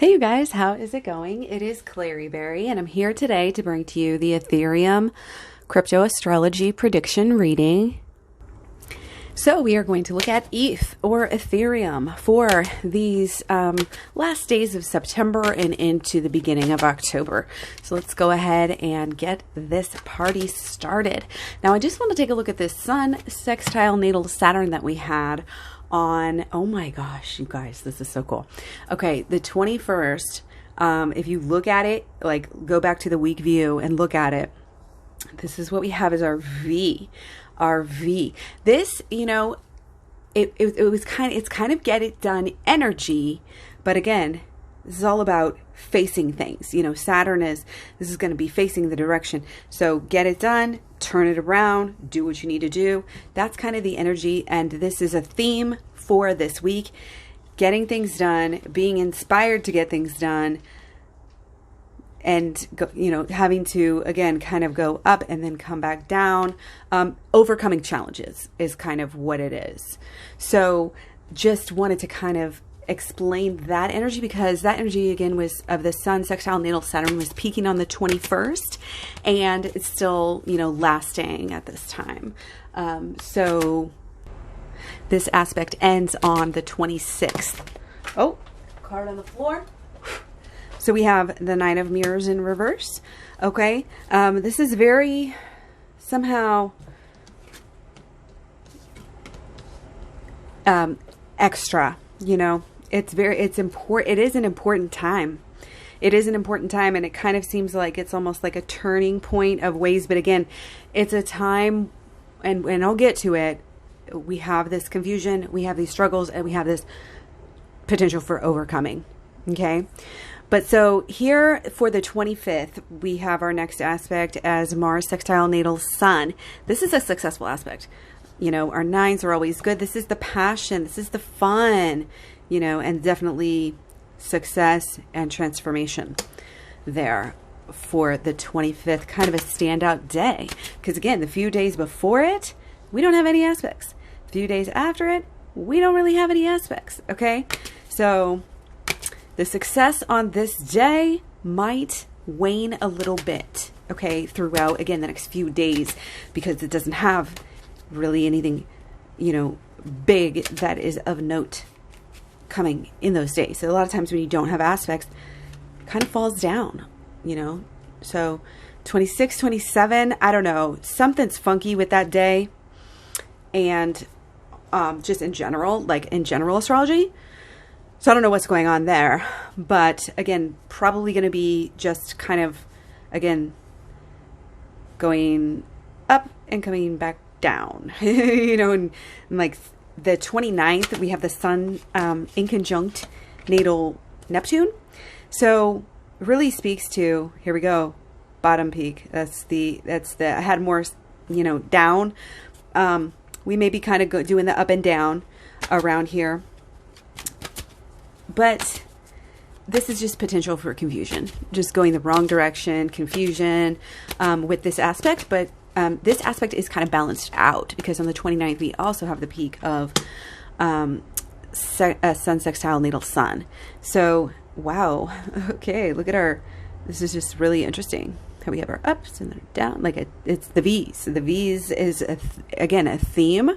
Hey you guys, how is it going? It is Claryberry, and I'm here today to bring to you the Ethereum crypto astrology prediction reading. So we are going to look at ETH or Ethereum for these last days of September and into the beginning of October. So let's go ahead and get this party started. Now I just want to take a look at this Sun, Sextile, Natal, Saturn that we had on, oh my gosh, you guys, this is so cool. Okay, the 21st, if you look at it, like go back to the week view and look at it, this is what we have as our V. This, you know, it's kind of get it done energy, but again, this is all about facing things. You know, this is going to be facing the direction. So get it done, turn it around, do what you need to do. That's kind of the energy. And this is a theme for this week, getting things done, being inspired to get things done, and you know, having to again kind of go up and then come back down. Overcoming challenges is kind of what it is. So just wanted to kind of explain that energy, because that energy again was of the Sun, Sextile, Natal, Saturn was peaking on the 21st, and it's still, you know, lasting at this time. So this aspect ends on the 26th. Oh, card on the floor. So we have the Nine of Mirrors in reverse. Okay. This is very somehow extra, you know. It's important. It is an important time. It is an important time, and it kind of seems like it's almost like a turning point of ways. But again, it's a time, and I'll get to it. We have this confusion, we have these struggles, and we have this potential for overcoming. Okay. But so here for the 25th, we have our next aspect as Mars, Sextile, Natal, Sun. This is a successful aspect. You know, our nines are always good. This is the passion. This is the fun, you know, and definitely success and transformation there for the 25th, kind of a standout day. Because again, the few days before it, we don't have any aspects. A few days after it, we don't really have any aspects. Okay. So the success on this day might wane a little bit. Okay. Throughout, again, the next few days, because it doesn't have really anything, you know, big that is of note coming in those days. So a lot of times when you don't have aspects, it kind of falls down, you know. So 26, 27, I don't know, something's funky with that day. And just in general, like in general astrology. So I don't know what's going on there, but again, probably going to be just kind of, again, going up and coming back down, you know, and like the 29th, we have the Sun in conjunct Natal Neptune. So really speaks to, here we go, bottom peak. That's the, I had more, you know, down. We may be kind of doing the up and down around here, but this is just potential for confusion, just going the wrong direction, confusion with this aspect. But this aspect is kind of balanced out, because on the 29th, we also have the peak of Sun, Sextile, Natal, Sun. So, wow. Okay, look at this is just really interesting. How we have our ups and then down, like it's the V's. The V's is, again, a theme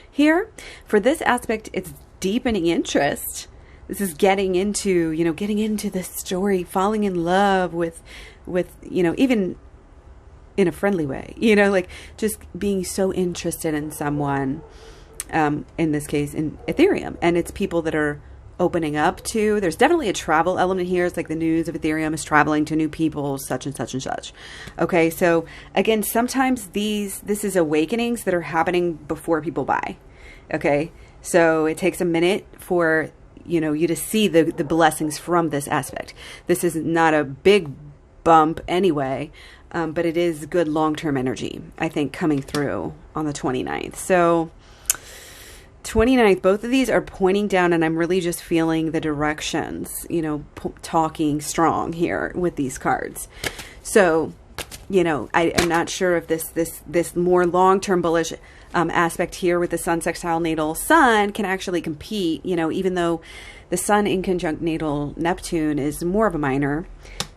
here. For this aspect, it's deepening interest. This is getting into, you know, getting into the story, falling in love with, you know, even in a friendly way, you know, like just being so interested in someone, in this case, in Ethereum. And it's people that are opening up to, there's definitely a travel element here. It's like the news of Ethereum is traveling to new people, such and such and such. Okay. So again, sometimes this is awakenings that are happening before people buy. Okay. So it takes a minute for, you know, you to see the blessings from this aspect. This is not a big bump anyway, but it is good long-term energy, I think, coming through on the 29th. So 29th, both of these are pointing down, and I'm really just feeling the directions, you know, talking strong here with these cards. So, you know, I'm not sure if this more long-term bullish aspect here with the Sun, Sextile, Natal, Sun can actually compete, you know, even though the sun in conjunct natal Neptune is more of a minor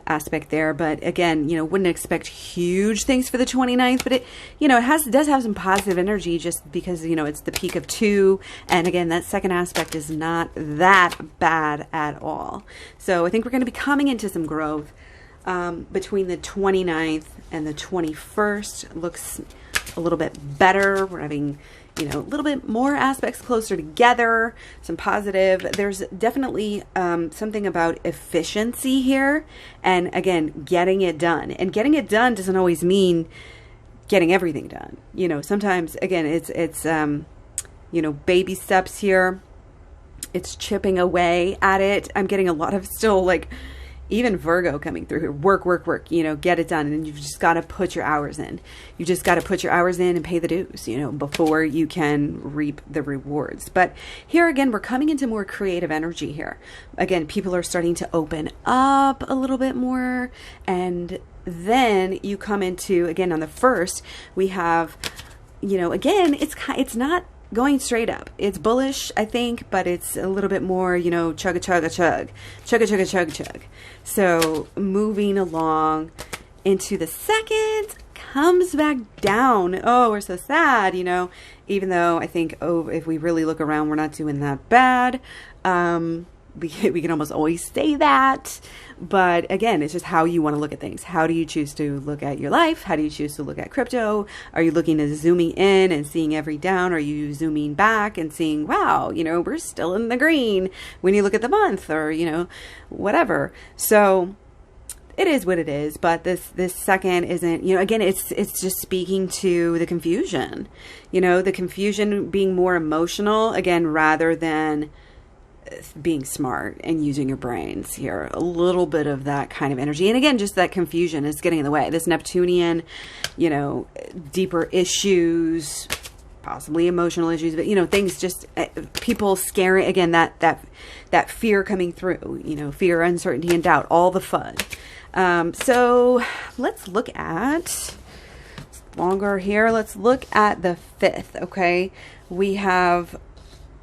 aspect there, but again, wouldn't expect huge things for the 29th, but it, it does have some positive energy just because, it's the peak of 2. And again, that second aspect is not that bad at all. So I think we're going to be coming into some growth between the 29th and the 21st. Looks a little bit better. We're having a little bit more aspects closer together, some positive. There's definitely something about efficiency here. And again, getting it done. And getting it done doesn't always mean getting everything done. Sometimes, again, it's baby steps here. It's chipping away at it. I'm getting a lot of still even Virgo coming through here. Work, get it done. And you've just got to put your hours in. You just got to put your hours in and pay the dues, before you can reap the rewards. But here again, we're coming into more creative energy here. Again, people are starting to open up a little bit more. And then you come into, again, on the 1st, we have, again, it's not going straight up. It's bullish, I think, but it's a little bit more, chug a chug a chug, chug a chug a chug chug. So moving along into the 2nd, comes back down. Oh, we're so sad, even though I think, if we really look around, we're not doing that bad. We can almost always say that. But again, it's just how you want to look at things. How do you choose to look at your life? How do you choose to look at crypto? Are you looking at zooming in and seeing every down? Are you zooming back and seeing, wow, we're still in the green when you look at the month, or, whatever. So it is what it is. But this second isn't, again, it's just speaking to the confusion, the confusion being more emotional, again, rather than being smart and using your brains here. A little bit of that kind of energy. And again, just that confusion is getting in the way. This Neptunian, deeper issues, possibly emotional issues, but, things just, people scaring, again, that fear coming through, fear, uncertainty, and doubt, all the fun. So let's look at longer here. Let's look at the 5th. Okay. We have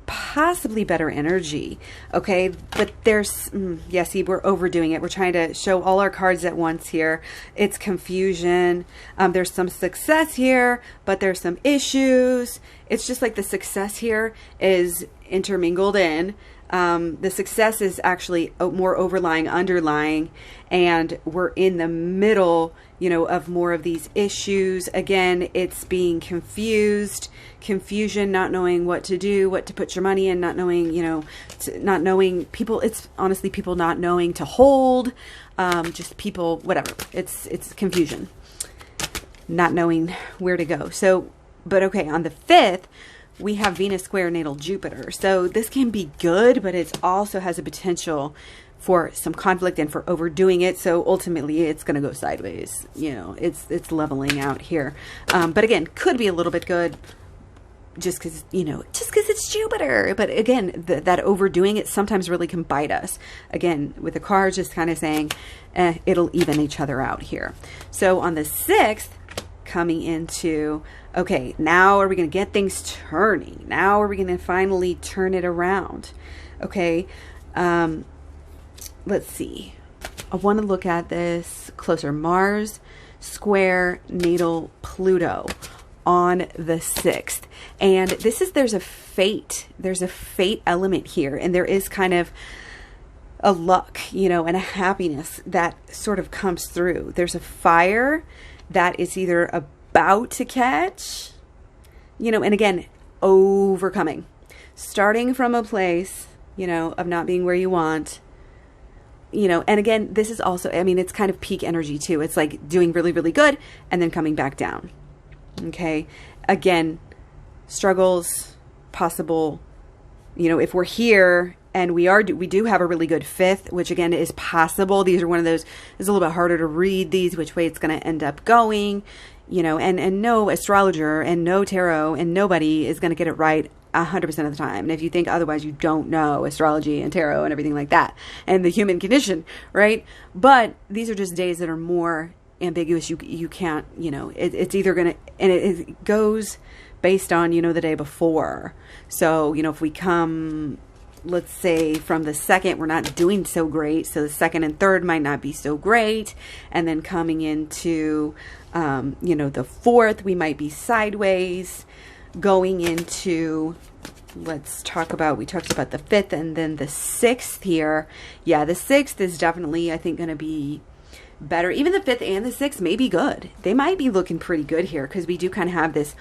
possibly better energy. Okay. But there's, see, we're overdoing it. We're trying to show all our cards at once here. It's confusion. There's some success here, but there's some issues. It's just like the success here is intermingled in. The success is actually more overlying, underlying, and we're in the middle, of more of these issues. Again, it's being confused, confusion, not knowing what to do, what to put your money in, not knowing, not knowing people. It's honestly people not knowing to hold, just people, whatever. It's confusion, not knowing where to go. So, but okay, on the 5th, we have Venus square natal Jupiter. So this can be good, but it also has a potential for some conflict and for overdoing it. So ultimately it's going to go sideways. It's leveling out here. But again, could be a little bit good just because, it's Jupiter. But again, that overdoing it sometimes really can bite us. Again, with the cards just kind of saying, it'll even each other out here. So on the 6th, coming into, okay, now are we going to get things turning? Now are we going to finally turn it around? Okay. Let's see. I want to look at this closer. Mars square natal Pluto on the 6th. And there's a fate element here. And there is kind of a luck, and a happiness that sort of comes through. There's a fire that is either about to catch, and again, overcoming, starting from a place, of not being where you want, and again, this is also, it's kind of peak energy too. It's like doing really, really good and then coming back down. Okay. Again, struggles possible, if we're here and we do have a really good 5th, which again is possible. These are one of those, it's a little bit harder to read these, which way it's going to end up going, and no astrologer and no tarot and nobody is going to get it right 100% of the time. And if you think otherwise, you don't know astrology and tarot and everything like that and the human condition, right? But these are just days that are more ambiguous. You can't, it's either going to, and it goes based on, the day before. So, if we come let's say from the second, we're not doing so great. So the second and third might not be so great. And then coming into, you know, the fourth, we might be sideways. Going into, let's talk about, we talked about the fifth and then the sixth here. Yeah, the sixth is definitely, I think, going to be better. Even the fifth and the sixth may be good. They might be looking pretty good here because we do kind of have this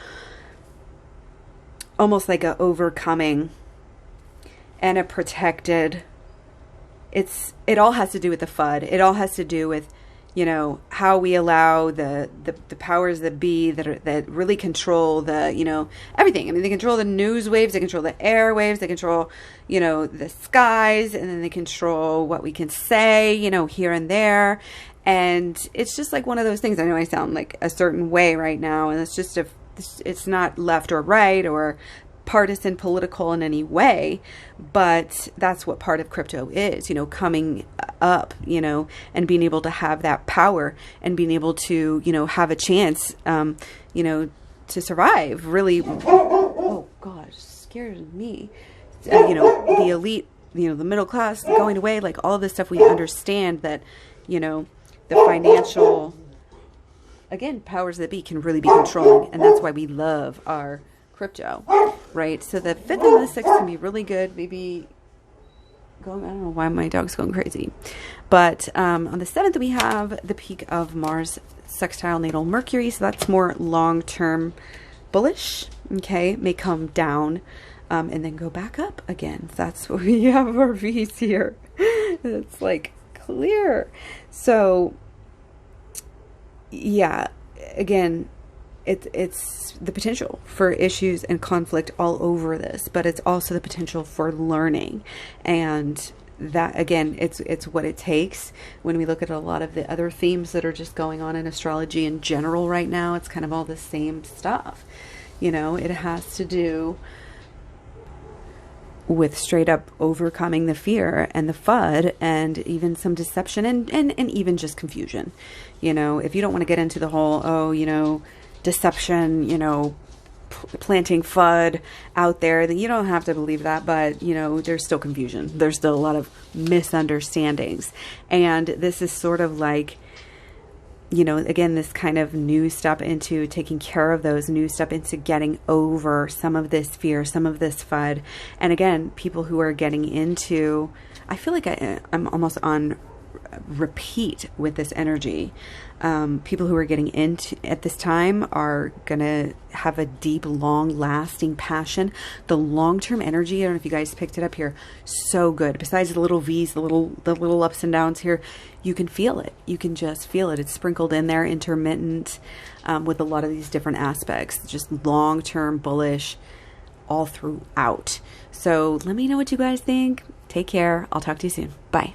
almost like a overcoming and a protected. It all has to do with the FUD. It all has to do with, you know, how we allow the powers that be that really control the, you know, everything. I mean, they control the news waves, they control the airwaves, they control, you know, the skies, and then they control what we can say, you know, here and there. And it's just like one of those things. I know I sound like a certain way right now, and it's just it's not left or right or partisan political in any way, but that's what part of crypto is, you know, coming up, you know, and being able to have that power and being able to, you know, have a chance, you know, to survive really. Oh gosh, scared me. You know, the elite, you know, the middle class going away, like all of this stuff, we understand that, you know, the financial, again, powers that be can really be controlling, and that's why we love our crypto, right? So the fifth and the sixth can be really good. Maybe going, I don't know why my dog's going crazy, but on the seventh we have the peak of Mars sextile natal Mercury, so that's more long-term bullish. Okay, may come down and then go back up again. That's what we have our V's here. It's like clear. So yeah, again, it's the potential for issues and conflict all over this, but it's also the potential for learning. And that, again, it's what it takes. When we look at a lot of the other themes that are just going on in astrology in general right now, it's kind of all the same stuff. You know, it has to do with straight up overcoming the fear and the FUD and even some deception and even just confusion. You know, if you don't want to get into the whole, oh, you know, deception, you know, planting FUD out there, then you don't have to believe that, but, you know, there's still confusion. There's still a lot of misunderstandings. And this is sort of like, you know, again, this kind of new step into taking care of those, new step into getting over some of this fear, some of this FUD. And again, people who are getting into, I feel like I'm almost on repeat with this energy. People who are getting into at this time are gonna have a deep, long-lasting passion. The long-term energy, I don't know if you guys picked it up here, so good. Besides the little V's, the little ups and downs here, you can feel it. You can just feel it. It's sprinkled in there, intermittent, with a lot of these different aspects. Just long-term bullish all throughout. So let me know what you guys think. Take care. I'll talk to you soon. Bye.